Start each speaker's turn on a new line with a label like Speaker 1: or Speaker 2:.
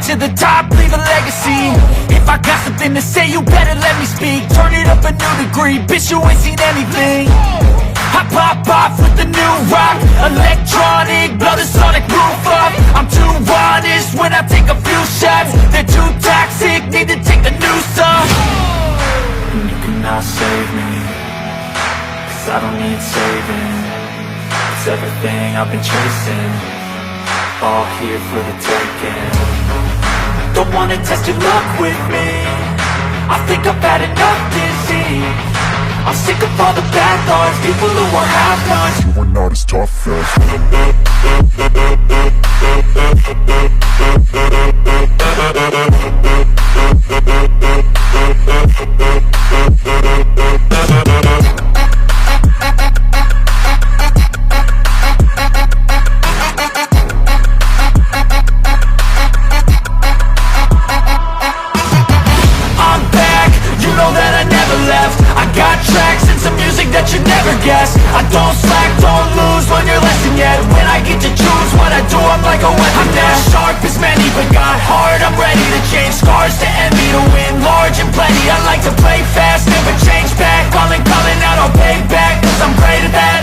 Speaker 1: to the top, leave a legacy. If I got something to say, you better let me speak. Turn it up a new degree, bitch, you ain't seen anything. I pop off with the new rock, electronic, blow the sonic roof up. I'm too honest when I take a few shots. They're too toxic, need to take the noose off. And you cannot save me, 'cause I don't need saving. It's everything I've been chasing, all here for the taking. Don't wanna test your luck with me, I think I've had enough disease. I'm sick of all the bad thoughts, people who are half-nots.
Speaker 2: You are not as tough as
Speaker 1: I'm back, you know that I never left. I got tracks and some music that you never guess. I don't slack, don't lose, learn your lesson yet. When I get to choose what I do, I'm like a weapon. I'm not sharp as many, but got hard. I'm ready to change scars to envy, to win large and plenty. I like to play fast, never change back. Calling out, I'll pay back, 'cause I'm great at that.